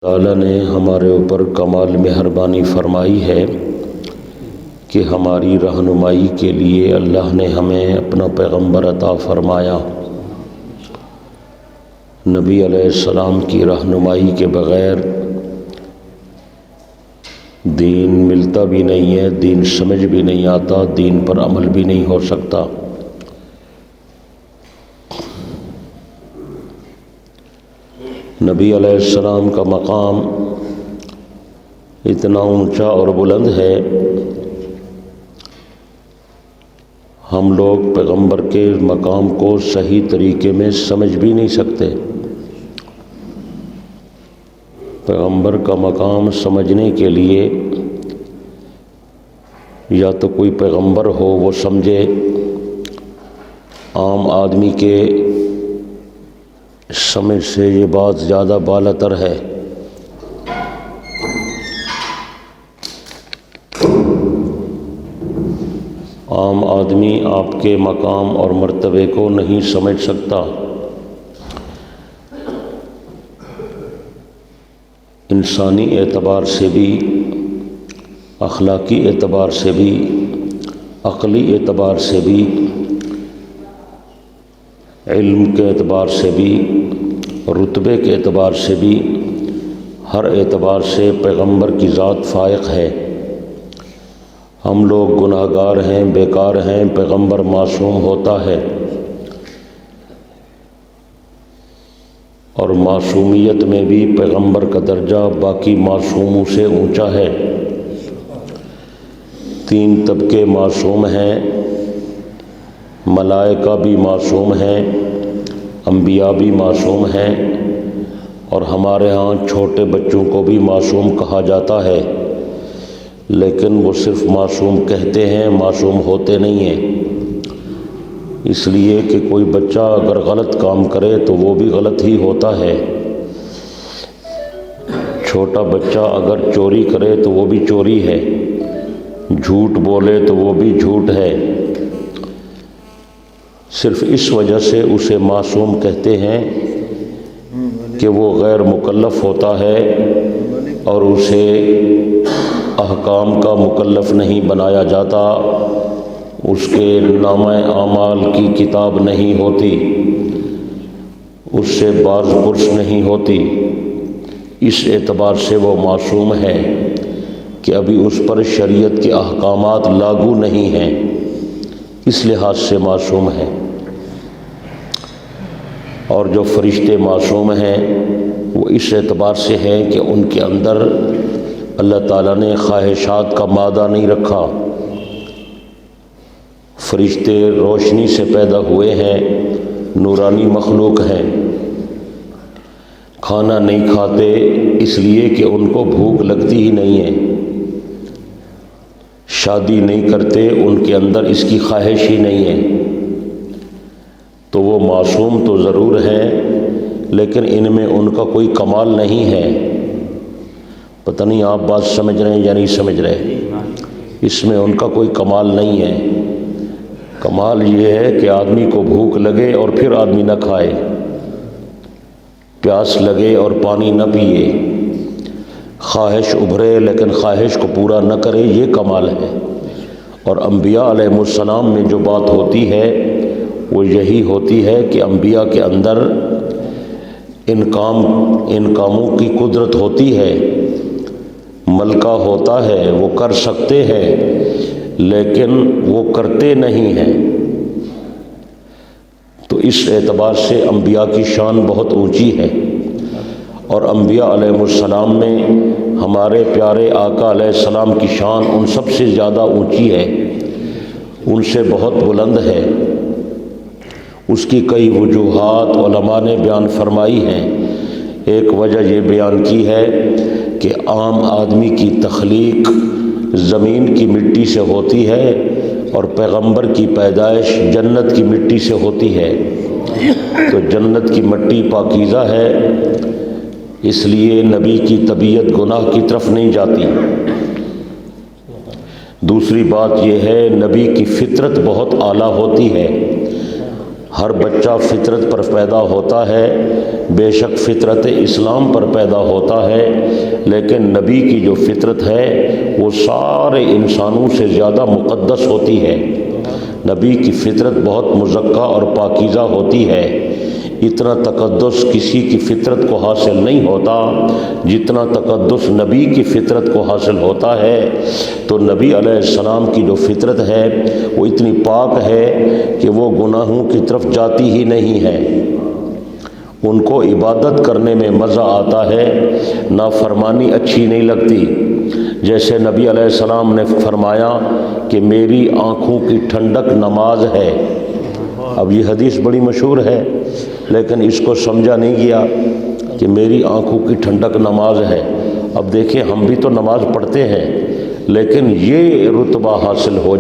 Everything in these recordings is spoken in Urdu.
تعالیٰ نے ہمارے اوپر کمال مہربانی فرمائی ہے کہ ہماری رہنمائی کے لیے اللہ نے ہمیں اپنا پیغمبر عطا فرمایا۔ نبی علیہ السلام کی رہنمائی کے بغیر دین ملتا بھی نہیں ہے، دین سمجھ بھی نہیں آتا، دین پر عمل بھی نہیں ہو سکتا۔ نبی علیہ السلام کا مقام اتنا اونچا اور بلند ہے، ہم لوگ پیغمبر کے مقام کو صحیح طریقے میں سمجھ بھی نہیں سکتے۔ پیغمبر کا مقام سمجھنے کے لیے یا تو کوئی پیغمبر ہو وہ سمجھے، عام آدمی کے سمجھ سے یہ بات زیادہ بالا تر ہے۔ عام آدمی آپ کے مقام اور مرتبے کو نہیں سمجھ سکتا۔ انسانی اعتبار سے بھی، اخلاقی اعتبار سے بھی، عقلی اعتبار سے بھی، علم کے اعتبار سے بھی، رتبے کے اعتبار سے بھی، ہر اعتبار سے پیغمبر کی ذات فائق ہے۔ ہم لوگ گناہ گار ہیں، بیکار ہیں، پیغمبر معصوم ہوتا ہے، اور معصومیت میں بھی پیغمبر کا درجہ باقی معصوموں سے اونچا ہے۔ 3 طبقے معصوم ہیں، ملائکہ بھی معصوم ہیں، انبیاء بھی معصوم ہیں، اور ہمارے ہاں چھوٹے بچوں کو بھی معصوم کہا جاتا ہے، لیکن وہ صرف معصوم کہتے ہیں، معصوم ہوتے نہیں ہیں۔ اس لیے کہ کوئی بچہ اگر غلط کام کرے تو وہ بھی غلط ہی ہوتا ہے، چھوٹا بچہ اگر چوری کرے تو وہ بھی چوری ہے، جھوٹ بولے تو وہ بھی جھوٹ ہے۔ صرف اس وجہ سے اسے معصوم کہتے ہیں کہ وہ غیر مکلف ہوتا ہے اور اسے احکام کا مکلف نہیں بنایا جاتا، اس کے نامہ اعمال کی کتاب نہیں ہوتی، اس سے باز پرس نہیں ہوتی۔ اس اعتبار سے وہ معصوم ہے کہ ابھی اس پر شریعت کے احکامات لاگو نہیں ہیں، اس لحاظ سے معصوم ہے۔ اور جو فرشتے معصوم ہیں وہ اس اعتبار سے ہیں کہ ان کے اندر اللہ تعالیٰ نے خواہشات کا مادہ نہیں رکھا۔ فرشتے روشنی سے پیدا ہوئے ہیں، نورانی مخلوق ہیں، کھانا نہیں کھاتے اس لیے کہ ان کو بھوک لگتی ہی نہیں ہے، شادی نہیں کرتے ان کے اندر اس کی خواہش ہی نہیں ہے، تو وہ معصوم تو ضرور ہیں لیکن ان میں ان کا کوئی کمال نہیں ہے۔ پتہ نہیں آپ بات سمجھ رہے ہیں یا نہیں سمجھ رہے، اس میں ان کا کوئی کمال نہیں ہے۔ کمال یہ ہے کہ آدمی کو بھوک لگے اور پھر آدمی نہ کھائے، پیاس لگے اور پانی نہ پیے، خواہش ابھرے لیکن خواہش کو پورا نہ کرے، یہ کمال ہے۔ اور انبیاء علیہ السلام میں جو بات ہوتی ہے وہ یہی ہوتی ہے کہ انبیاء کے اندر ان کاموں کی قدرت ہوتی ہے، ملکہ ہوتا ہے، وہ کر سکتے ہیں لیکن وہ کرتے نہیں ہیں۔ تو اس اعتبار سے انبیاء کی شان بہت اونچی ہے، اور انبیاء علیہ السلام میں ہمارے پیارے آقا علیہ السلام کی شان ان سب سے زیادہ اونچی ہے، ان سے بہت بلند ہے۔ اس کی کئی وجوہات علماء نے بیان فرمائی ہیں۔ ایک وجہ یہ بیان کی ہے کہ عام آدمی کی تخلیق زمین کی مٹی سے ہوتی ہے اور پیغمبر کی پیدائش جنت کی مٹی سے ہوتی ہے، تو جنت کی مٹی پاکیزہ ہے، اس لیے نبی کی طبیعت گناہ کی طرف نہیں جاتی۔ دوسری بات یہ ہے نبی کی فطرت بہت اعلیٰ ہوتی ہے، ہر بچہ فطرت پر پیدا ہوتا ہے، بے شک فطرت اسلام پر پیدا ہوتا ہے، لیکن نبی کی جو فطرت ہے وہ سارے انسانوں سے زیادہ مقدس ہوتی ہے۔ نبی کی فطرت بہت مزکہ اور پاکیزہ ہوتی ہے۔ اتنا تقدس کسی کی فطرت کو حاصل نہیں ہوتا جتنا تقدس نبی کی فطرت کو حاصل ہوتا ہے۔ تو نبی علیہ السلام کی جو فطرت ہے وہ اتنی پاک ہے کہ وہ گناہوں کی طرف جاتی ہی نہیں ہے۔ ان کو عبادت کرنے میں مزہ آتا ہے، نافرمانی اچھی نہیں لگتی۔ جیسے نبی علیہ السلام نے فرمایا کہ میری آنکھوں کی ٹھنڈک نماز ہے۔ اب یہ حدیث بڑی مشہور ہے، لیکن اس کو سمجھا نہیں گیا کہ میری آنکھوں کی ٹھنڈک نماز ہے۔ اب دیکھیں ہم بھی تو نماز پڑھتے ہیں، لیکن یہ رتبہ حاصل ہو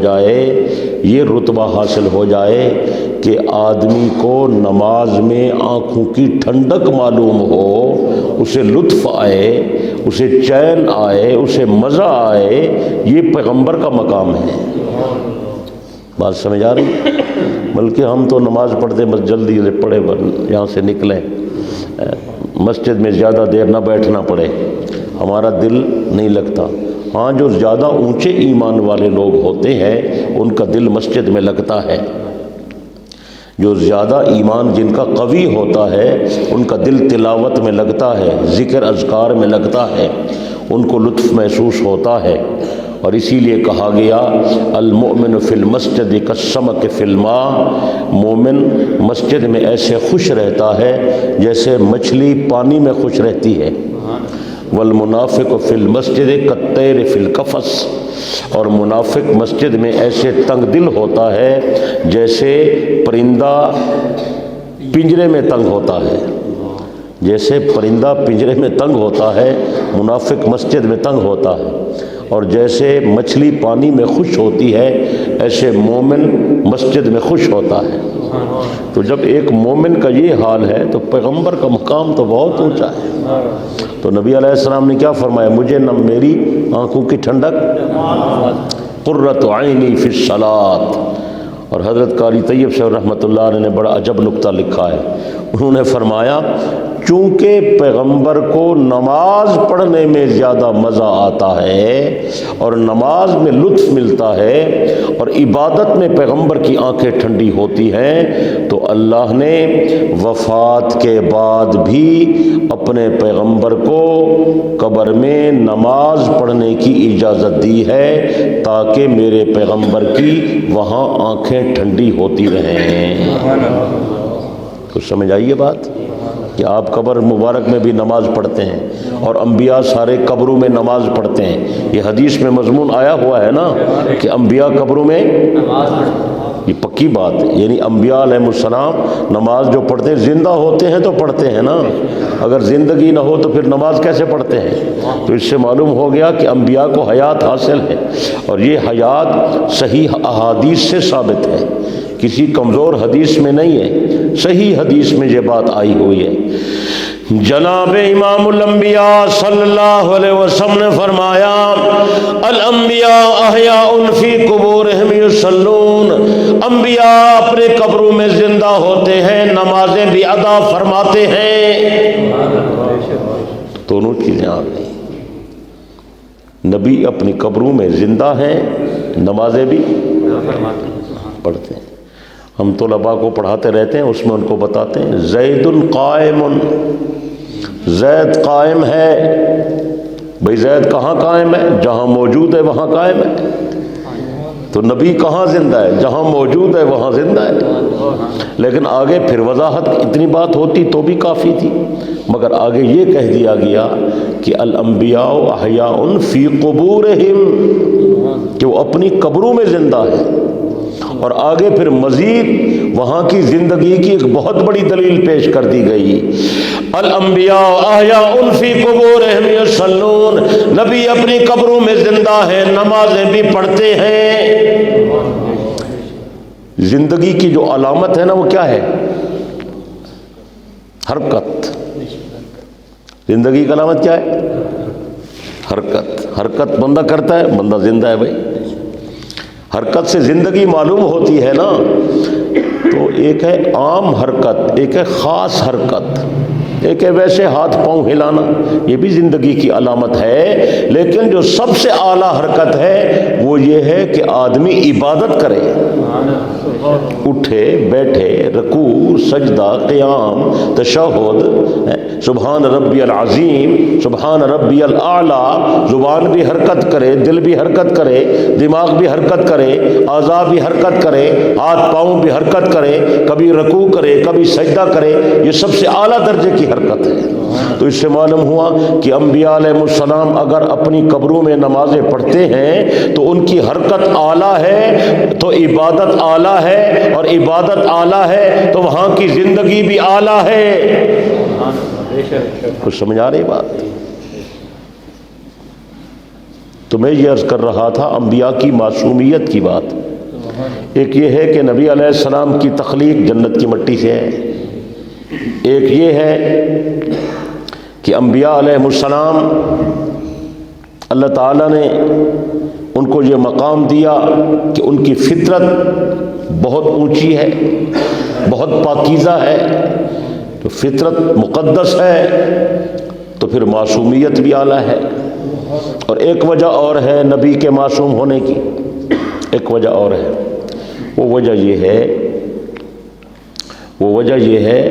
جائے کہ آدمی کو نماز میں آنکھوں کی ٹھنڈک معلوم ہو، اسے لطف آئے، اسے چین آئے، اسے مزہ آئے، یہ پیغمبر کا مقام ہے۔ بات سمجھ آ رہی؟ بلکہ ہم تو نماز پڑھتے بس جلدی سے پڑھے یہاں سے نکلیں، مسجد میں زیادہ دیر نہ بیٹھنا پڑے، ہمارا دل نہیں لگتا۔ ہاں جو زیادہ اونچے ایمان والے لوگ ہوتے ہیں ان کا دل مسجد میں لگتا ہے، جو زیادہ ایمان جن کا قوی ہوتا ہے ان کا دل تلاوت میں لگتا ہے، ذکر اذکار میں لگتا ہے، ان کو لطف محسوس ہوتا ہے۔ اور اسی لیے کہا گیا المؤمن فی المسجد کالسمک فی الماء، مومن مسجد میں ایسے خوش رہتا ہے جیسے مچھلی پانی میں خوش رہتی ہے۔ والمنافق فی المسجد کالطیر فی القفص، اور منافق مسجد میں ایسے تنگ دل ہوتا ہے جیسے پرندہ پنجرے میں تنگ ہوتا ہے۔ جیسے پرندہ پنجرے میں تنگ ہوتا ہے، منافق مسجد میں تنگ ہوتا ہے، اور جیسے مچھلی پانی میں خوش ہوتی ہے ایسے مومن مسجد میں خوش ہوتا ہے۔ تو جب ایک مومن کا یہ حال ہے تو پیغمبر کا مقام تو بہت اونچا ہے۔ تو نبی علیہ السلام نے کیا فرمایا؟ مجھے نہ میری آنکھوں کی ٹھنڈک، قرۃ عینی فی الصلاۃ۔ اور حضرت قاری طیب صاحب رحمۃ اللہ علیہ نے بڑا عجب نکتہ لکھا ہے، انہوں نے فرمایا چونکہ پیغمبر کو نماز پڑھنے میں زیادہ مزہ آتا ہے اور نماز میں لطف ملتا ہے اور عبادت میں پیغمبر کی آنکھیں ٹھنڈی ہوتی ہیں، تو اللہ نے وفات کے بعد بھی اپنے پیغمبر کو قبر میں نماز پڑھنے کی اجازت دی ہے تاکہ میرے پیغمبر کی وہاں آنکھیں ٹھنڈی ہوتی رہیں۔ کچھ سمجھ آئیے بات کہ آپ قبر مبارک میں بھی نماز پڑھتے ہیں اور انبیاء سارے قبروں میں نماز پڑھتے ہیں۔ یہ حدیث میں مضمون آیا ہوا ہے نا کہ انبیاء قبروں میں نماز پڑھتے ہیں، یہ پکی بات ہے۔ یعنی انبیاء علیہ السلام نماز جو پڑھتے ہیں زندہ ہوتے ہیں تو پڑھتے ہیں نا، اگر زندگی نہ ہو تو پھر نماز کیسے پڑھتے ہیں؟ تو اس سے معلوم ہو گیا کہ انبیاء کو حیات حاصل ہے، اور یہ حیات صحیح احادیث سے ثابت ہے، کسی کمزور حدیث میں نہیں ہے، صحیح حدیث میں یہ بات آئی ہوئی ہے۔ جناب امام الانبیاء صلی اللہ علیہ وسلم نے فرمایا الانبیاء احیاء فی قبورہم یصلون، انبیاء اپنے قبروں میں زندہ ہوتے ہیں، نمازیں بھی ادا فرماتے ہیں۔ دونوں چیزیں آ گئی، نبی اپنی قبروں میں زندہ ہیں، نمازیں بھی پڑھتے ہیں۔ ہم طلباء کو پڑھاتے رہتے ہیں، اس میں ان کو بتاتے ہیں زید قائم، زید قائم ہے۔ بھئی زید کہاں قائم ہے؟ جہاں موجود ہے وہاں قائم ہے۔ تو نبی کہاں زندہ ہے؟ جہاں موجود ہے وہاں زندہ ہے۔ لیکن آگے پھر وضاحت، اتنی بات ہوتی تو بھی کافی تھی، مگر آگے یہ کہہ دیا گیا کہ الانبیاء احیاء فی قبورہم، کہ وہ اپنی قبروں میں زندہ ہے۔ اور آگے پھر مزید وہاں کی زندگی کی ایک بہت بڑی دلیل پیش کر دی گئی، الانبیاء احیاء فی قبورہم یصلون، نبی اپنی قبروں میں زندہ ہے، نمازیں بھی پڑھتے ہیں۔ زندگی کی جو علامت ہے نا وہ کیا ہے؟ حرکت۔ زندگی کی علامت کیا ہے؟ حرکت۔ حرکت بندہ کرتا ہے، بندہ زندہ ہے۔ بھائی حرکت سے زندگی معلوم ہوتی ہے نا۔ تو ایک ہے عام حرکت، ایک ہے خاص حرکت، ایک ہے ویسے ہاتھ پاؤں ہلانا، یہ بھی زندگی کی علامت ہے، لیکن جو سب سے اعلیٰ حرکت ہے وہ یہ ہے کہ آدمی عبادت کرے، اٹھے بیٹھے، رکوع سجدہ قیام تشہد، سبحان ربی العظیم سبحان ربی الاعلیٰ، زبان بھی حرکت کرے، دل بھی حرکت کرے، دماغ بھی حرکت کرے، اعضاء بھی حرکت کرے، ہاتھ پاؤں بھی حرکت کرے، کبھی رکوع کرے کبھی سجدہ کرے، یہ سب سے اعلیٰ درجے کی حرکت ہے۔ تو اس سے معلوم ہوا کہ انبیاء علیہ السلام اگر اپنی قبروں میں نمازیں پڑھتے ہیں تو ان کی حرکت اعلیٰ ہے، تو عبادت اعلیٰ ہے، اور عبادت اعلیٰ ہے تو وہاں کی زندگی بھی اعلیٰ ہے۔ کچھ سمجھ آ رہی بات؟ تو میں یہ عرض کر رہا تھا انبیاء کی معصومیت کی بات۔ ایک یہ ہے کہ نبی علیہ السلام کی تخلیق جنت کی مٹی سے ہے، ایک یہ ہے کہ انبیاء علیہ السلام اللہ تعالیٰ نے ان کو یہ مقام دیا کہ ان کی فطرت بہت اونچی ہے، بہت پاکیزہ ہے، تو فطرت مقدس ہے تو پھر معصومیت بھی اعلیٰ ہے۔ اور ایک وجہ اور ہے نبی کے معصوم ہونے کی، ایک وجہ اور ہے، وہ وجہ یہ ہے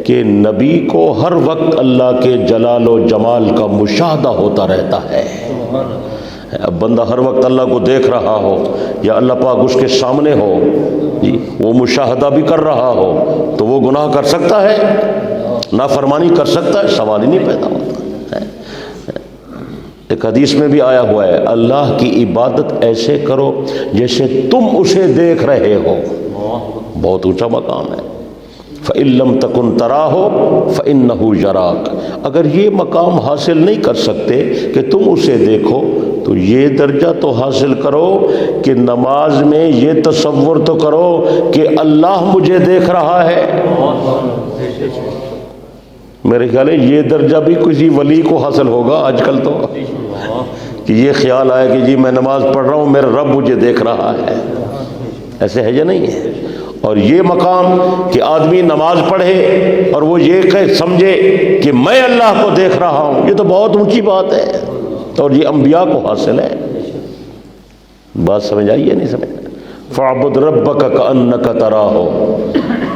کہ نبی کو ہر وقت اللہ کے جلال و جمال کا مشاہدہ ہوتا رہتا ہے۔ اب بندہ ہر وقت اللہ کو دیکھ رہا ہو یا اللہ پاک اس کے سامنے ہو، جی وہ مشاہدہ بھی کر رہا ہو تو وہ گناہ کر سکتا ہے، نافرمانی کر سکتا ہے، سوال ہی نہیں پیدا ہوتا۔ ایک حدیث میں بھی آیا ہوا ہے، اللہ کی عبادت ایسے کرو جیسے تم اسے دیکھ رہے ہو، بہت اونچا مقام ہے۔ فَإِن لَّمْ تَكُن تَرَاهُ فَإِنَّهُ يَرَاكَ، اگر یہ مقام حاصل نہیں کر سکتے کہ تم اسے دیکھو تو یہ درجہ تو حاصل کرو کہ نماز میں یہ تصور تو کرو کہ اللہ مجھے دیکھ رہا ہے۔ میرے خیال ہے یہ درجہ بھی کسی ولی کو حاصل ہوگا آج کل تو، کہ یہ خیال آئے کہ جی میں نماز پڑھ رہا ہوں میرا رب مجھے دیکھ رہا ہے، ایسے ہے یا نہیں ہے؟ اور یہ مقام کہ آدمی نماز پڑھے اور وہ یہ سمجھے کہ میں اللہ کو دیکھ رہا ہوں، یہ تو بہت اونچی بات ہے، اور یہ انبیاء کو حاصل ہے۔ بات سمجھ آئی ہے نہیں سمجھ؟ فَاعْبُدْ رَبَّكَ كَأَنَّكَ تَرَاهُ،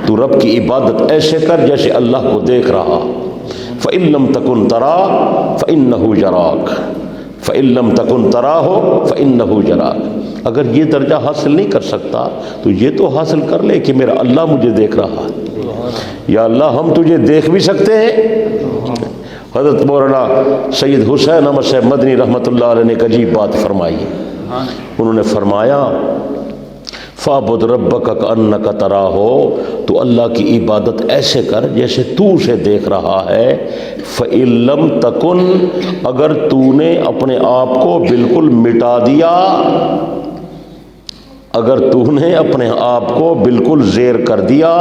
تو رب کی عبادت ایسے کر جیسے اللہ کو دیکھ رہا۔ فَإِن لَّمْ تَكُن تَرَاهُ فَإِنَّهُ يَرَاكَ، فَإِن لَّمْ تَكُن تَرَاهُ فَإِنَّهُ يَرَاكَ۔ اگر یہ درجہ حاصل نہیں کر سکتا تو یہ تو حاصل کر لے کہ میرا اللہ مجھے دیکھ رہا ہے۔ یا اللہ ہم تجھے دیکھ بھی سکتے ہیں۔ حضرت مولانا سید حسین احمد صاحب مدنی رحمۃ اللہ علیہ نے ایک عجیب بات فرمائی، انہوں نے فرمایا فَاعْبُدْ رَبَّكَ كَأَنَّكَ تَرَاهُ، تو اللہ کی عبادت ایسے کر جیسے تو اسے دیکھ رہا ہے۔ فَإِن لَّمْ تَكُن، اگر تو نے اپنے آپ کو بالکل مٹا دیا، اگر تو نے اپنے آپ کو بالکل زیر کر دیا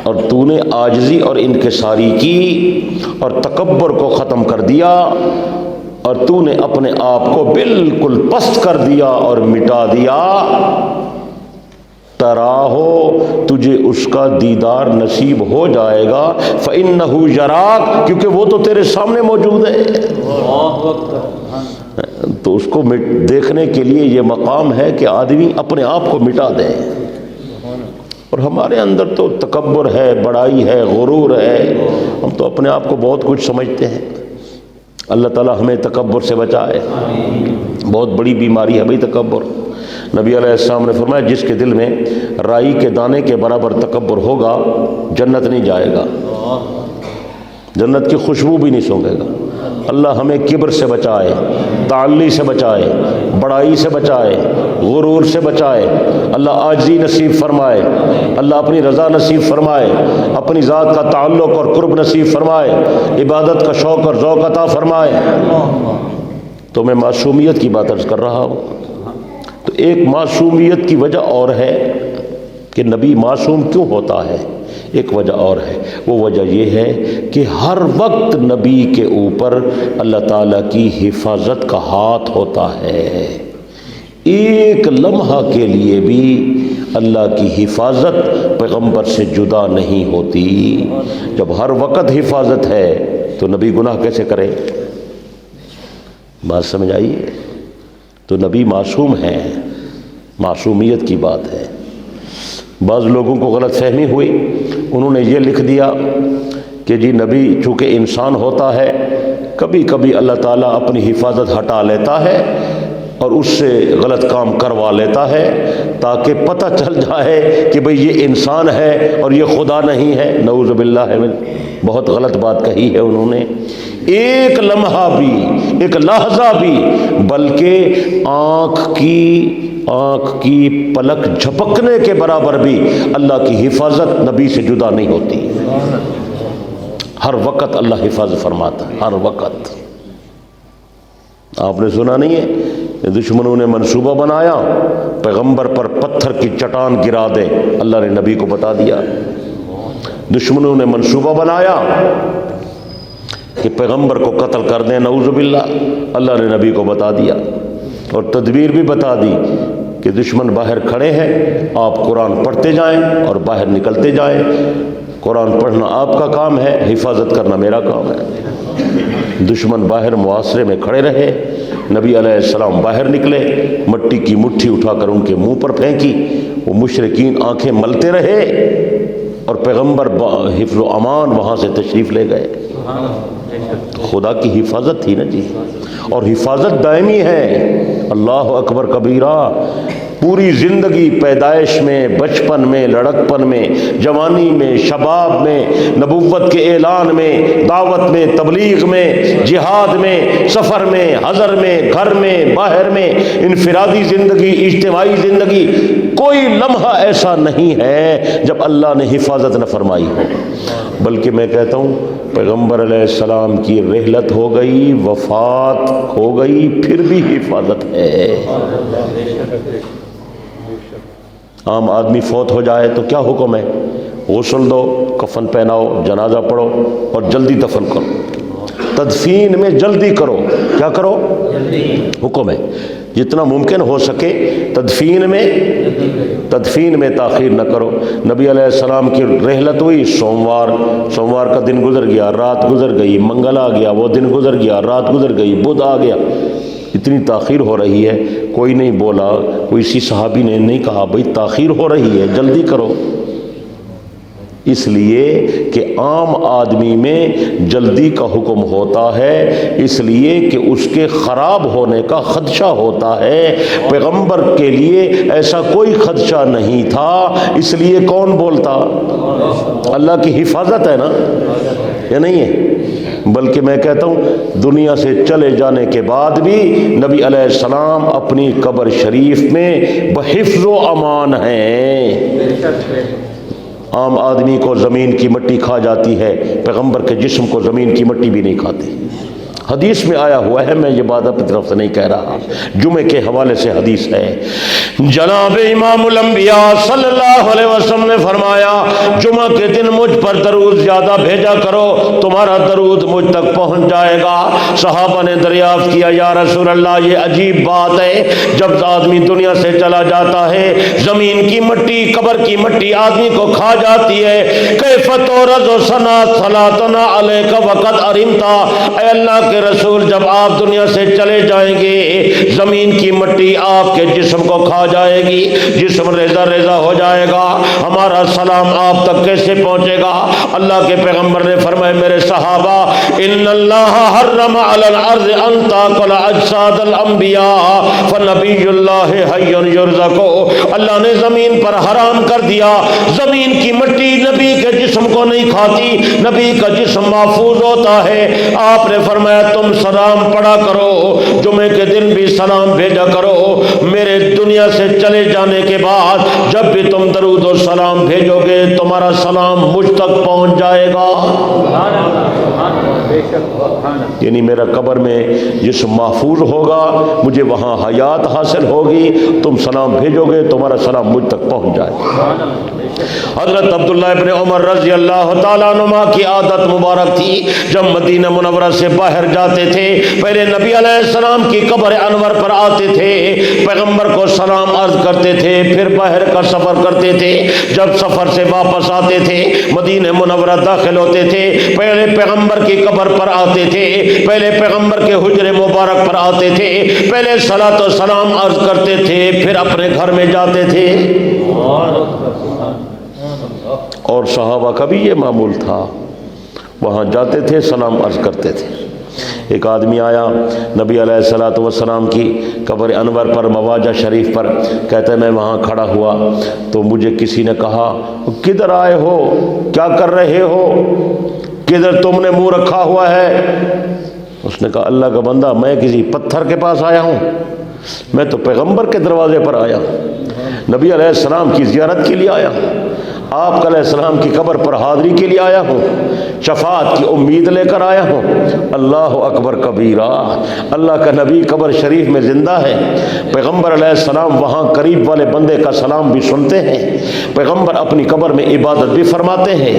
اور تو نے عاجزی اور انکساری کی اور تکبر کو ختم کر دیا اور تو نے اپنے آپ کو بالکل پست کر دیا اور مٹا دیا، تراہو، تجھے اس کا دیدار نصیب ہو جائے گا۔ فَإِنَّهُ يَرَاكَ، کیونکہ وہ تو تیرے سامنے موجود ہے۔ تو اس کو دیکھنے کے لیے یہ مقام ہے کہ آدمی اپنے آپ کو مٹا دے۔ اور ہمارے اندر تو تکبر ہے، بڑائی ہے، غرور ہے، ہم تو اپنے آپ کو بہت کچھ سمجھتے ہیں۔ اللہ تعالیٰ ہمیں تکبر سے بچائے، بہت بڑی بیماری ہے بھائی تکبر۔ نبی علیہ السلام نے فرمایا جس کے دل میں رائی کے دانے کے برابر تکبر ہوگا جنت نہیں جائے گا، جنت کی خوشبو بھی نہیں سونگھے گا۔ اللہ ہمیں کبر سے بچائے، تعلی سے بچائے، بڑائی سے بچائے، غرور سے بچائے۔ اللہ عاجزی نصیب فرمائے، اللہ اپنی رضا نصیب فرمائے، اپنی ذات کا تعلق اور قرب نصیب فرمائے، عبادت کا شوق اور ذوق عطا فرمائے۔ تو میں معصومیت کی بات عرض کر رہا ہوں۔ تو ایک معصومیت کی وجہ اور ہے کہ نبی معصوم کیوں ہوتا ہے، ایک وجہ اور ہے، وہ وجہ یہ ہے کہ ہر وقت نبی کے اوپر اللہ تعالیٰ کی حفاظت کا ہاتھ ہوتا ہے۔ ایک لمحہ کے لیے بھی اللہ کی حفاظت پیغمبر سے جدا نہیں ہوتی۔ جب ہر وقت حفاظت ہے تو نبی گناہ کیسے کرے؟ بات سمجھ آئیے؟ تو نبی معصوم ہیں، معصومیت کی بات ہے۔ بعض لوگوں کو غلط فہمی ہوئی، انہوں نے یہ لکھ دیا کہ جی نبی چونکہ انسان ہوتا ہے، کبھی کبھی اللہ تعالیٰ اپنی حفاظت ہٹا لیتا ہے اور اس سے غلط کام کروا لیتا ہے تاکہ پتہ چل جائے کہ بھئی یہ انسان ہے اور یہ خدا نہیں ہے۔ نعوذ باللہ من، بہت غلط بات کہی ہے انہوں نے۔ ایک لمحہ بھی، ایک لحظہ بھی، بلکہ آنکھ کی پلک جھپکنے کے برابر بھی اللہ کی حفاظت نبی سے جدا نہیں ہوتی۔ ہر وقت اللہ حفاظت فرماتا ہے، ہر وقت۔ آپ نے سنا نہیں ہے دشمنوں نے منصوبہ بنایا پیغمبر پر پتھر کی چٹان گرا دے، اللہ نے نبی کو بتا دیا۔ دشمنوں نے منصوبہ بنایا کہ پیغمبر کو قتل کر دیں، نعوذ باللہ، اللہ نے نبی کو بتا دیا اور تدبیر بھی بتا دی کہ دشمن باہر کھڑے ہیں، آپ قرآن پڑھتے جائیں اور باہر نکلتے جائیں۔ قرآن پڑھنا آپ کا کام ہے، حفاظت کرنا میرا کام ہے۔ دشمن باہر محاصرے میں کھڑے رہے، نبی علیہ السلام باہر نکلے، مٹی کی مٹھی اٹھا کر ان کے منہ پر پھینکی، وہ مشرکین آنکھیں ملتے رہے اور پیغمبر حفظ و امان وہاں سے تشریف لے گئے۔ خدا کی حفاظت تھی نا جی، اور حفاظت دائمی ہے۔ اللہ اکبر کبیرہ۔ پوری زندگی پیدائش میں، بچپن میں، لڑکپن میں، جوانی میں، شباب میں، نبوت کے اعلان میں، دعوت میں، تبلیغ میں، جہاد میں، سفر میں، حضر میں، گھر میں، باہر میں، انفرادی زندگی، اجتماعی زندگی، کوئی لمحہ ایسا نہیں ہے جب اللہ نے حفاظت نہ فرمائی ہو۔ بلکہ میں کہتا ہوں پیغمبر علیہ السلام کی رحلت ہو گئی، وفات ہو گئی، پھر بھی حفاظت ہے۔ عام آدمی فوت ہو جائے تو کیا حکم ہے؟ غسل دو، کفن پہناؤ، جنازہ پڑھو اور جلدی دفن کرو۔ تدفین میں جلدی کرو، کیا کرو؟ حکم ہے جتنا ممکن ہو سکے تدفین میں تاخیر نہ کرو۔ نبی علیہ السلام کی رحلت ہوئی سوموار کا دن گزر گیا، رات گزر گئی، منگل آ گیا، وہ دن گزر گیا، رات گزر گئی، بدھ آ گیا، اتنی تاخیر ہو رہی ہے، کوئی نہیں بولا، کوئی سی صحابی نے نہیں کہا بھئی تاخیر ہو رہی ہے جلدی کرو، اس لیے کہ عام آدمی میں جلدی کا حکم ہوتا ہے، اس لیے کہ اس کے خراب ہونے کا خدشہ ہوتا ہے۔ پیغمبر کے لیے ایسا کوئی خدشہ نہیں تھا، اس لیے کون بولتا؟ اللہ کی حفاظت ہے نا، یا نہیں ہے؟ بلکہ میں کہتا ہوں دنیا سے چلے جانے کے بعد بھی نبی علیہ السلام اپنی قبر شریف میں بحفظ و امان ہیں۔ عام آدمی کو زمین کی مٹی کھا جاتی ہے، پیغمبر کے جسم کو زمین کی مٹی بھی نہیں کھاتی۔ حدیث میں آیا ہوا ہے، میں یہ بات اپنی طرف سے نہیں کہہ رہا، جمعے کے حوالے سے حدیث ہے۔ جناب امام الانبیاء صلی اللہ علیہ وسلم نے فرمایا جمعہ کے دن مجھ پر درود زیادہ بھیجا کرو، تمہارا درود مجھ تک پہنچ جائے گا۔ صحابہ نے دریافت کیا یا رسول اللہ یہ عجیب بات ہے، جب آدمی دنیا سے چلا جاتا ہے زمین کی مٹی، قبر کی مٹی آدمی کو کھا جاتی ہے، کیف تورث صلاتنا علیک وقد ارمتا، اے اللہ کے رسول جب آپ دنیا سے چلے جائیں گے زمین کی مٹی آپ کے جسم کو کھا جائے گی، جسم ریزہ ریزہ ہو جائے گا، ہمارا سلام آپ تک کیسے پہنچے گا؟ اللہ کے پیغمبر نے فرمایا میرے صحابہ ان اللہ حرم علی الارض ان تاکل اجساد الانبیاء فنبی اللہ حی یرزق، اللہ نے زمین پر حرام کر دیا زمین کی مٹی نبی کے جسم کو نہیں کھاتی، نبی کا جسم محفوظ ہوتا ہے۔ آپ نے فرمایا تم سلام پڑھا کرو، جمعے کے دن بھی سلام بھیجا کرو، میرے دنیا سے چلے جانے کے بعد جب بھی تم درود و سلام بھیجو گے تمہارا سلام مجھ تک پہنچ جائے گا، یعنی میرا قبر میں جسم محفوظ ہوگا، مجھے وہاں حیات حاصل ہوگی، تم سلام بھیجو گے تمہارا سلام مجھ تک پہنچ جائے گا۔ حضرت عبداللہ ابن عمر رضی اللہ تعالیٰ عنہما کی عادت مبارک تھی، جب مدینہ منورہ سے باہر جاتے تھے پہلے نبی علیہ السلام کی قبر انور پر آتے تھے، پیغمبر کو سلام عرض کرتے تھے، پھر باہر کا سفر کرتے تھے، جب سفر سے واپس آتے تھے مدینہ منورہ داخل ہوتے تھے، پہلے پیغمبر کی قبر پر آتے تھے، پہلے پیغمبر کے حجرے مبارک پر آتے تھے، پہلے صلاۃ و سلام عرض کرتے تھے، پھر اپنے گھر میں جاتے تھے۔ اور صحابہ کا بھی یہ معمول تھا، وہاں جاتے تھے سلام عرض کرتے تھے۔ ایک آدمی آیا نبی علیہ الصلوۃ والسلام کی قبر انور پر مواجہ شریف پر، کہتا ہے میں وہاں کھڑا ہوا تو مجھے کسی نے کہا کدھر آئے ہو، کیا کر رہے ہو، کدھر تم نے منہ رکھا ہوا ہے؟ اس نے کہا اللہ کا بندہ میں کسی پتھر کے پاس آیا ہوں، میں تو پیغمبر کے دروازے پر آیا ہوں، نبی علیہ السلام کی زیارت کے لیے آیا ہوں، آپ علیہ السلام کی قبر پر حاضری کے لیے آیا ہوں، شفاعت کی امید لے کر آیا ہوں۔ اللہ اکبر کبیرہ، اللہ کا نبی قبر شریف میں زندہ ہے، پیغمبر علیہ السلام وہاں قریب والے بندے کا سلام بھی سنتے ہیں، پیغمبر اپنی قبر میں عبادت بھی فرماتے ہیں۔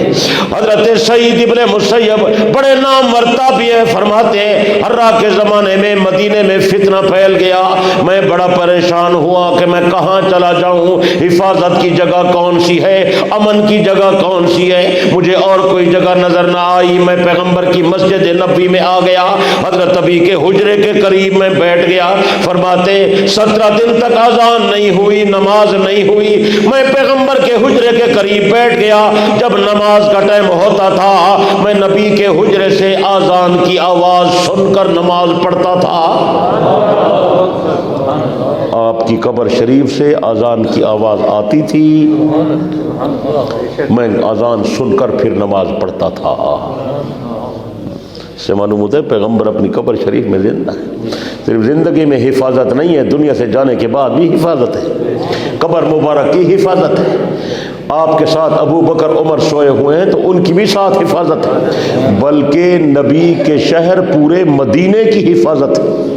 حضرت سعید ابن مسیب بڑے نامور تابعی ہیں، فرماتے ہیں حرا کے زمانے میں مدینے میں فتنہ پھیل گیا، میں بڑا پریشان ہوا کہ میں کہاں چلا جاؤں، حفاظت کی جگہ کون سی ہے، امن کی جگہ کون سی ہے، مجھے اور کوئی جگہ نظر نہ آئی، میں پیغمبر کی مسجد نبوی میں آ گیا، حضرت ابی کے حجرے کے قریب میں بیٹھ گیا، فرماتے 17 دن تک اذان نہیں ہوئی، نماز نہیں ہوئی، میں پیغمبر کے حجرے کے قریب بیٹھ گیا، جب نماز کا ٹائم ہوتا تھا میں نبی کے حجرے سے اذان کی آواز سن کر نماز پڑھتا تھا۔ آپ کی قبر شریف سے اذان کی آواز آتی تھی، میں اذان سن کر پھر نماز پڑھتا تھا۔ سے معلوم ہوتا ہے پیغمبر اپنی قبر شریف میں زندہ ہے، صرف زندگی میں حفاظت نہیں ہے، دنیا سے جانے کے بعد بھی حفاظت ہے، قبر مبارک کی حفاظت ہے۔ آپ کے ساتھ ابو بکر عمر سوئے ہوئے ہیں تو ان کی بھی ساتھ حفاظت ہے، بلکہ نبی کے شہر پورے مدینے کی حفاظت ہے۔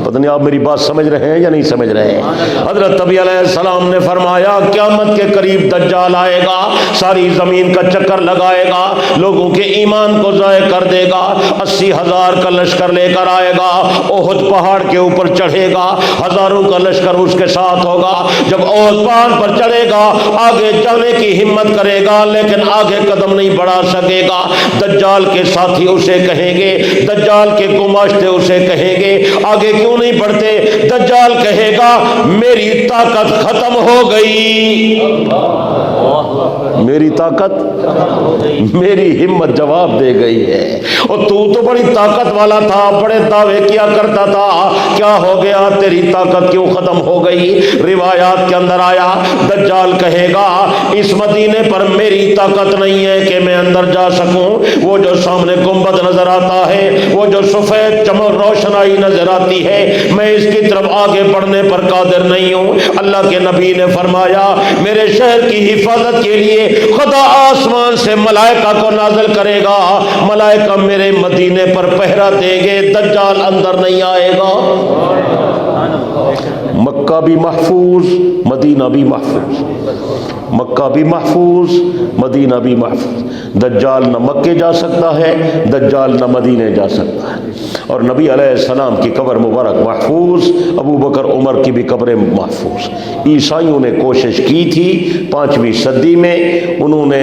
پتہ نہیں آپ میری بات سمجھ رہے ہیں یا نہیں سمجھ رہے ہیں؟ حضرت نبی علیہ السلام نے فرمایا قیامت کے قریب دجال آئے گا، ساری زمین کا چکر لگائے گا، لوگوں کے ایمان کو ضائع کر دے گا، 80,000 کا لشکر لے کر آئے گا، احد پہاڑ کے اوپر چڑھے گا، ہزاروں کا لشکر اس کے ساتھ ہوگا، جب احد پہاڑ پر چڑھے گا آگے جانے کی ہمت کرے گا لیکن آگے قدم نہیں بڑھا سکے گا، دجال کے ساتھی اسے کہیں گے، دجال کے گماشتے اسے کہیں گے آگے کیوں نہیں بڑھتے، دجال کہے گا میری طاقت ختم ہو گئی، میری طاقت، میری ہمت جواب دے گئی ہے، اور تو بڑی طاقت والا تھا، بڑے دعوے کیا کرتا تھا، کیا ہو گیا تیری طاقت کیوں ختم ہو گئی؟ روایات کے اندر آیا دجال کہے گا اس مدینے پر میری طاقت نہیں ہے کہ میں اندر جا سکوں، وہ جو سامنے گنبد نظر آتا ہے، وہ جو سفید چمک روشنائی نظر آتی ہے، میں اس کی طرف آگے بڑھنے پر قادر نہیں ہوں۔ اللہ کے نبی نے فرمایا میرے شہر کی حفاظت کے لیے خدا آسمان سے ملائکہ کو نازل کرے گا، ملائکہ میرے مدینے پر پہرا دیں گے، دجال اندر نہیں آئے گا۔ مکہ بھی محفوظ، مدینہ بھی محفوظ، مکہ بھی محفوظ، مدینہ بھی محفوظ، دجال نہ مکے جا سکتا ہے، دجال نہ مدینے جا سکتا ہے، اور نبی علیہ السلام کی قبر مبارک محفوظ، ابو بکر عمر کی بھی قبریں محفوظ۔ عیسائیوں نے کوشش کی تھی 5ویں صدی میں، انہوں نے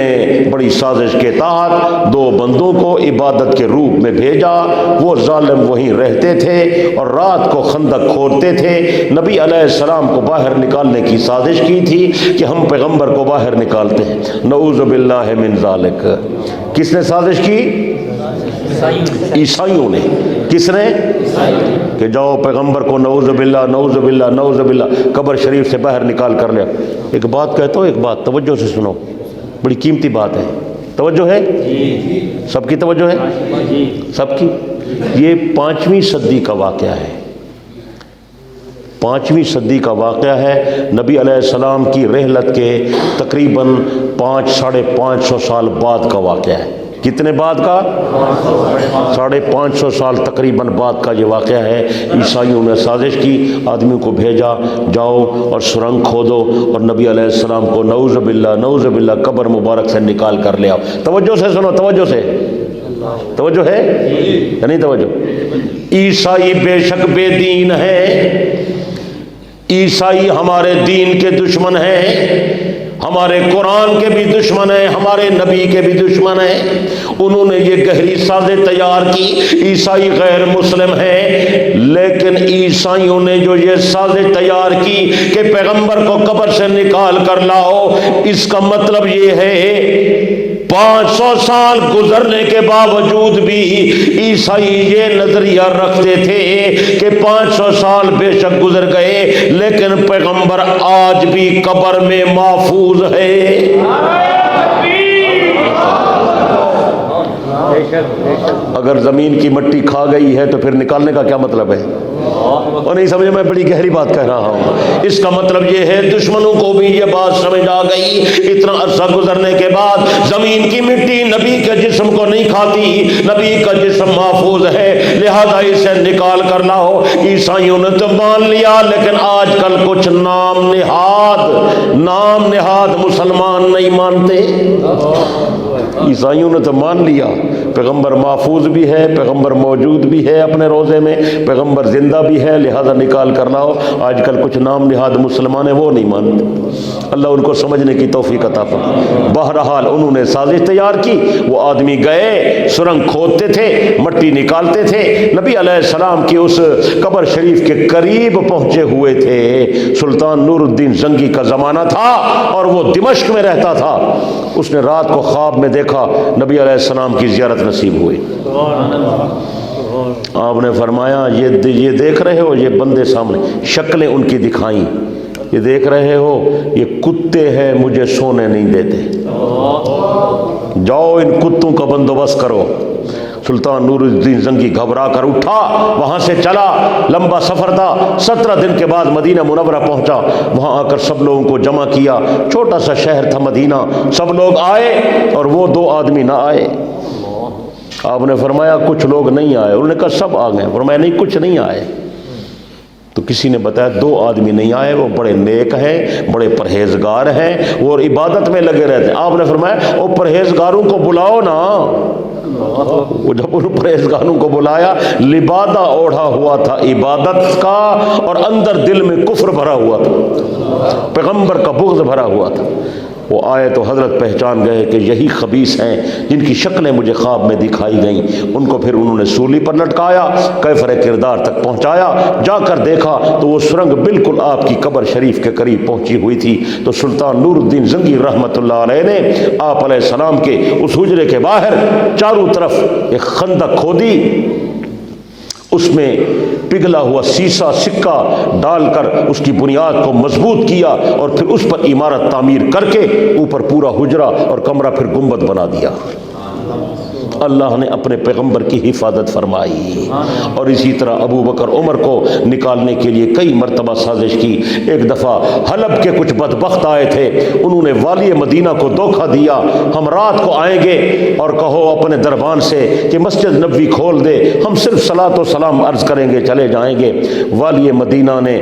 بڑی سازش کے تحت 2 بندوں کو عبادت کے روپ میں بھیجا، وہ ظالم وہیں رہتے تھے اور رات کو خندق کھودتے تھے، نبی علیہ السلام کو باہر نکالنے کی سازش کی تھی کہ ہم پیغمبر کو باہر نکالتے ہیں، نعوذ باللہ من ذالک۔ کس نے سازش کی؟ عیسائیوں نے۔ کس نے؟ کہ جاؤ پیغمبر کو نعوذ باللہ نعوذ باللہ نعوذ باللہ قبر شریف سے باہر نکال کر لیا۔ ایک بات کہتا ہوں، ایک بات توجہ سے سنو، بڑی قیمتی بات ہے، توجہ ہے؟ سب کی توجہ ہے؟ سب کی؟ یہ 5ویں صدی کا واقعہ ہے، 5ویں صدی کا واقعہ ہے، نبی علیہ السلام کی رحلت کے تقریباً 500-550 سال بعد کا واقعہ ہے۔ کتنے بعد کا؟ 550 سال تقریباً بعد کا یہ واقعہ ہے۔ عیسائیوں نے سازش کی، آدمیوں کو بھیجا جاؤ اور سرنگ کھودو اور نبی علیہ السلام کو نعوذ باللہ قبر مبارک سے نکال کر لے آؤ۔ توجہ سے سنو، توجہ سے، توجہ ہے یا نہیں توجہ؟ عیسائی بے شک بے دین ہے، عیسائی ہمارے دین کے دشمن ہیں، ہمارے قرآن کے بھی دشمن ہیں، ہمارے نبی کے بھی دشمن ہیں۔ انہوں نے یہ گہری سازیں تیار کی، عیسائی غیر مسلم ہیں، لیکن عیسائیوں نے جو یہ سازیں تیار کی کہ پیغمبر کو قبر سے نکال کر لاؤ، اس کا مطلب یہ ہے 500 سال گزرنے کے باوجود بھی عیسائی یہ نظریہ رکھتے تھے کہ 500 سال بے شک گزر گئے لیکن پیغمبر آج بھی قبر میں محفوظ ہے۔ اگر زمین کی مٹی کھا گئی ہے تو پھر نکالنے کا کیا مطلب ہے؟ اور نہیں سمجھے، میں بڑی گہری بات کہہ رہا ہوں۔ اس کا مطلب یہ ہے دشمنوں کو بھی یہ بات سمجھ آ گئی، اتنا عرصہ گزرنے کے بعد زمین کی مٹی نبی کے جسم کو نہیں کھاتی، نبی کا جسم محفوظ ہے، لہذا اسے نکال کر لاؤ۔ عیسائیوں نے تو مان لیا، لیکن آج کل کچھ نام نہاد مسلمان نہیں مانتے۔ عیسائیوں نے تو مان لیا پیغمبر محفوظ بھی ہے، پیغمبر موجود بھی ہے اپنے روزے میں، پیغمبر زندہ بھی ہے، لہذا نکال کر لاؤ۔ آج کل کچھ نام نہاد مسلمان ہیں، وہ نہیں مانتے۔ اللہ ان کو سمجھنے کی توفیق عطا فرمائے۔ بہرحال انہوں نے سازش تیار کی، وہ آدمی گئے سرنگ کھودتے تھے، مٹی نکالتے تھے، نبی علیہ السلام کی اس قبر شریف کے قریب پہنچے ہوئے تھے۔ سلطان نور الدین زنگی کا زمانہ تھا اور وہ دمشق میں رہتا تھا۔ اس نے رات کو خواب میں دیکھا نبی علیہ السلام کی زیارت نصیب ہوئی۔ آپ نے فرمایا یہ دیکھ رہے ہو، یہ بندے سامنے، شکلیں ان کی دکھائیں، یہ دیکھ رہے ہو یہ کتے ہیں، مجھے سونے نہیں دیتے، جاؤ ان کتوں کا بندوبست کرو۔ سلطان نور الدین زنگی گھبرا کر اٹھا، وہاں سے چلا، لمبا سفر تھا، 17 دن کے بعد مدینہ منورہ پہنچا۔ وہاں آ کر سب لوگوں کو جمع کیا، چھوٹا سا شہر تھا مدینہ، سب لوگ آئے اور وہ 2 آدمی نہ آئے۔ آپ نے فرمایا کچھ لوگ نہیں آئے، انہوں نے کہا سب آ گئے، فرمایا نہیں کچھ نہیں آئے۔ تو کسی نے بتایا 2 آدمی نہیں آئے، وہ بڑے نیک ہیں، بڑے پرہیزگار ہیں، وہ عبادت میں لگے رہتے ہیں۔ آپ نے فرمایا وہ پرہیزگاروں کو بلاؤ نا۔ وہ جب ان پرہیزگاروں کو بلایا، لبادہ اوڑھا ہوا تھا عبادت کا اور اندر دل میں کفر بھرا ہوا تھا، پیغمبر کا بغض بھرا ہوا تھا۔ وہ آئے تو حضرت پہچان گئے کہ یہی خبیث ہیں جن کی شکلیں مجھے خواب میں دکھائی گئیں۔ ان کو پھر انہوں نے سولی پر لٹکایا، کیفر کردار تک پہنچایا۔ جا کر دیکھا تو وہ سرنگ بالکل آپ کی قبر شریف کے قریب پہنچی ہوئی تھی۔ تو سلطان نور الدین زنگی رحمۃ اللہ علیہ نے آپ علیہ السلام کے اس حجرے کے باہر چاروں طرف ایک خندق کھودی، اس میں پگھلا ہوا سیسا سکہ ڈال کر اس کی بنیاد کو مضبوط کیا اور پھر اس پر عمارت تعمیر کر کے اوپر پورا حجرہ اور کمرہ پھر گنبد بنا دیا۔ اللہ نے اپنے پیغمبر کی حفاظت فرمائی، اور اسی طرح ابو بکر عمر کو نکالنے کے لیے کئی مرتبہ سازش کی۔ ایک دفعہ حلب کے کچھ بدبخت آئے تھے، انہوں نے والی مدینہ کو دھوکہ دیا، ہم رات کو آئیں گے اور کہو اپنے دربان سے کہ مسجد نبوی کھول دے، ہم صرف صلاۃ و سلام عرض کریں گے، چلے جائیں گے۔ والی مدینہ نے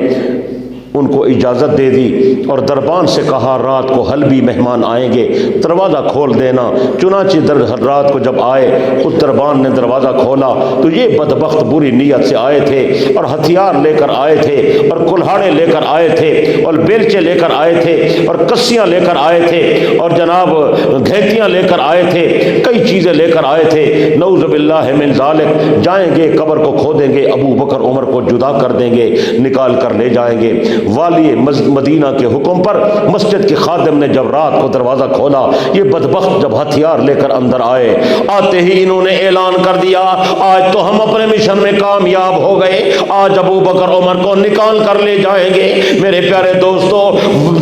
ان کو اجازت دے دی اور دربان سے کہا رات کو حلبی مہمان آئیں گے، دروازہ کھول دینا۔ چنانچہ رات کو جب آئے، اس دربان نے دروازہ کھولا تو یہ بدبخت بری نیت سے آئے تھے اور ہتھیار لے کر آئے تھے اور کلہاڑے لے کر آئے تھے اور بیلچے لے کر آئے تھے اور کسیاں لے کر آئے تھے اور جناب گھیتیاں لے کر آئے تھے، کئی چیزیں لے کر آئے تھے۔ نعوذ باللہ من ذالک، جائیں گے قبر کو کھودیں گے، ابو بکر عمر کو جدا کر دیں گے، نکال کر لے جائیں گے۔ والی مدینہ کے حکم پر مسجد کے خادم نے جب رات کو دروازہ کھولا، یہ بدبخت جب ہتھیار لے کر اندر آئے، آتے ہی انہوں نے اعلان کر دیا آج تو ہم اپنے مشن میں کامیاب ہو گئے، آج ابو بکر عمر کو نکال کر لے جائیں گے۔ میرے پیارے دوستو،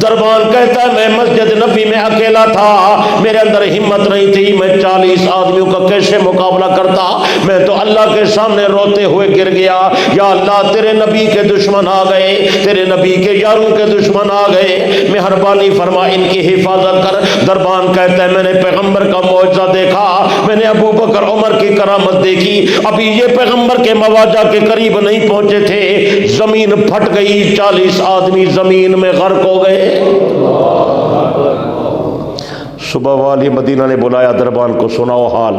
دربان کہتا ہے میں مسجد نبی میں اکیلا تھا، میرے اندر ہمت نہیں تھی، میں 40 آدمیوں کا کیسے مقابلہ کرتا، میں تو اللہ کے سامنے روتے ہوئے گر گیا، یا اللہ تیرے نبی کے دشمن آ گئے، تیرے نبی کے یاروں کے دشمن آ گئے، مہربانی فرما ان کی حفاظت کر۔ دربان کہتا ہے میں نے پیغمبر کا معجزہ دیکھا، میں نے ابو بکر عمر کی کرامت دیکھی، ابھی یہ پیغمبر کے مواجہ کے قریب نہیں پہنچے تھے، زمین پھٹ گئی، 40 آدمی زمین میں غرق ہو گئے۔ صبح والی مدینہ نے بلایا دربان کو، سناؤ حال۔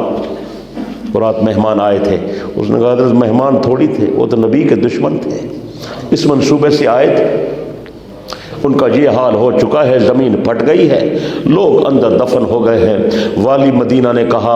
رات مہمان آئے تھے، اس نے کہا حضرت مہمان تھوڑی تھے، وہ تو نبی کے دشمن تھے، اس منصوبے سے آئے تھے، ان کا یہ حال ہو چکا ہے، زمین پھٹ گئی ہے، لوگ اندر دفن ہو گئے ہیں۔ والی مدینہ نے کہا،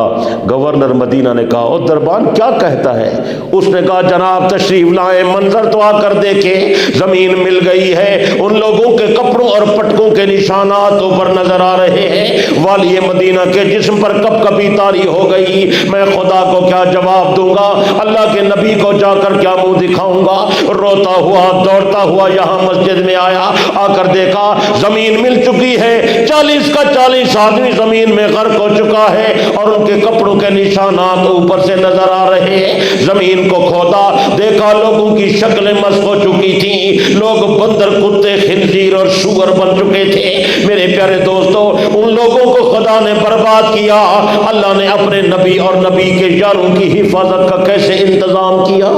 گورنر مدینہ نے کہا، او دربان کیا کہتا ہے؟ اس نے کہا جناب تشریف لائیں، منظر تو آ کر دیکھیں، زمین مل گئی ہے، ان لوگوں کے کپڑوں اور پٹکوں کے نشانات اوپر نظر آ رہے ہیں، والی مدینہ کے جسم پر کپ کپی طاری ہو گئی، میں خدا کو کیا جواب دوں گا، اللہ کے نبی کو جا کر کیا منہ دکھاؤں گا؟ روتا ہوا دوڑتا ہوا یہاں مسجد میں آیا، آ کر دیکھا زمین مل چکی ہے، 40 کا 40 آدمی زمین میں غرق ہو چکا ہے اور ان کے کپڑوں کے نشانات اوپر سے نظر آ رہے ہیں۔ زمین کو کھودا، دیکھا لوگوں کی شکلیں مسخ ہو چکی تھیں، لوگ بندر، کتے، خنزیر اور سور بن چکے تھے۔ میرے پیارے دوستو، ان لوگوں کو خدا نے برباد کیا، اللہ نے اپنے نبی اور نبی کے یاروں کی حفاظت کا کیسے انتظام کیا؟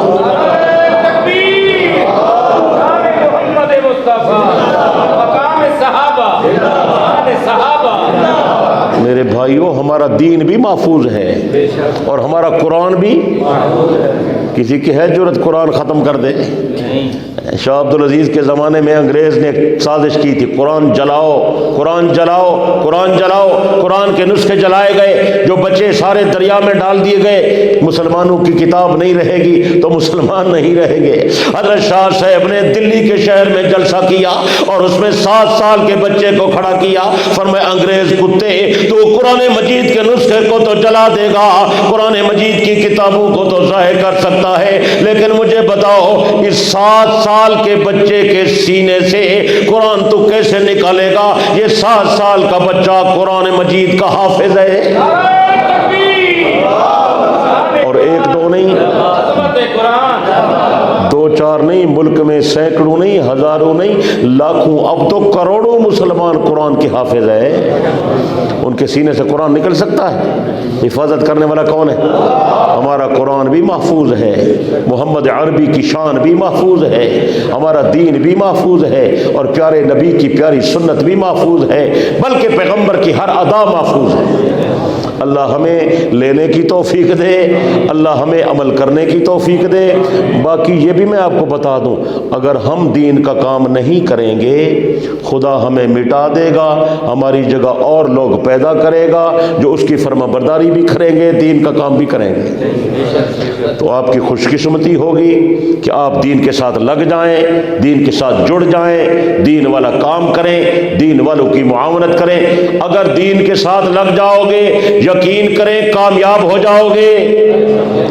میرے بھائیوں، ہمارا دین بھی محفوظ ہے اور ہمارا قرآن بھی۔ کسی کی ہے جرت قرآن ختم کر دے؟ شاہ عبدالعزیز کے زمانے میں انگریز نے ایک سازش کی تھی، قرآن جلاؤ، قرآن جلاؤ، قرآن جلاؤ، قرآن کے نسخے جلائے گئے، جو بچے سارے دریا میں ڈال دیے گئے، مسلمانوں کی کتاب نہیں رہے گی تو مسلمان نہیں رہیں گے۔ حضرت شاہ صاحب نے دلی کے شہر میں جلسہ کیا اور اس میں 7 سال کے بچے کو کھڑا کیا، فرمایا انگریز کتے، تو قرآن مجید کے نسخے کو تو جلا دے گا، قرآن مجید کی کتابوں کو تو ضائع کر سکتا ہے، لیکن مجھے بتاؤ اس 7 سال کے بچے کے سینے سے قرآن تو کیسے نکالے گا؟ یہ 7 سال کا بچہ قرآن مجید کا حافظ ہے، اور 1 2 نہیں، 2 4 نہیں، ملک میں سینکڑوں نہیں، ہزاروں نہیں، لاکھوں، اب تو کروڑوں مسلمان قرآن کے حافظ ہے۔ ان کے سینے سے قرآن نکل سکتا ہے؟ حفاظت کرنے والا کون ہے؟ ہمارا قرآن بھی محفوظ ہے، محمد عربی کی شان بھی محفوظ ہے، ہمارا دین بھی محفوظ ہے، اور پیارے نبی کی پیاری سنت بھی محفوظ ہے، بلکہ پیغمبر کی ہر ادا محفوظ ہے۔ اللہ ہمیں لینے کی توفیق دے، اللہ ہمیں عمل کرنے کی توفیق دے۔ باقی یہ بھی میں آپ کو بتا دوں، اگر ہم دین کا کام نہیں کریں گے، خدا ہمیں مٹا دے گا، ہماری جگہ اور لوگ پیدا کرے گا جو اس کی فرما برداری بھی کریں گے، دین کا کام بھی کریں گے۔ تو آپ کی خوش قسمتی ہوگی کہ آپ دین کے ساتھ لگ جائیں، دین کے ساتھ جڑ جائیں، دین والا کام کریں، دین والوں کی معاونت کریں۔ اگر دین کے ساتھ لگ جاؤ گے، یقین کریں کامیاب ہو جاؤ گے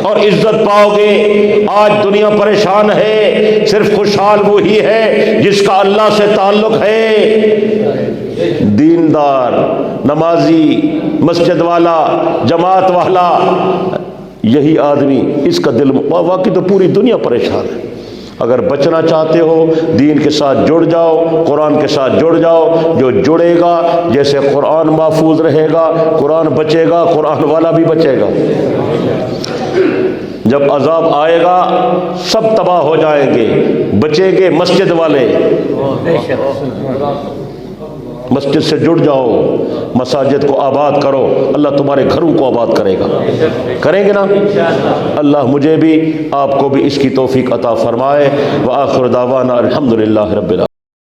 اور عزت پاؤ گے۔ آج دنیا پریشان ہے، صرف خوشحال وہی ہے جس کا اللہ سے تعلق ہے، دیندار، نمازی، مسجد والا، جماعت والا، یہی آدمی، اس کا دل واقعی تو پوری دنیا پریشان ہے۔ اگر بچنا چاہتے ہو، دین کے ساتھ جڑ جاؤ، قرآن کے ساتھ جڑ جاؤ، جو جڑے گا، جیسے قرآن محفوظ رہے گا، قرآن بچے گا، قرآن والا بھی بچے گا۔ جب عذاب آئے گا سب تباہ ہو جائیں گے، بچیں گے مسجد والے۔ مسجد سے جڑ جاؤ، مساجد کو آباد کرو، اللہ تمہارے گھروں کو آباد کرے گا، کریں گے نا؟ اللہ مجھے بھی آپ کو بھی اس کی توفیق عطا فرمائے۔ وآخر دعوانا الحمدللہ رب العالمین۔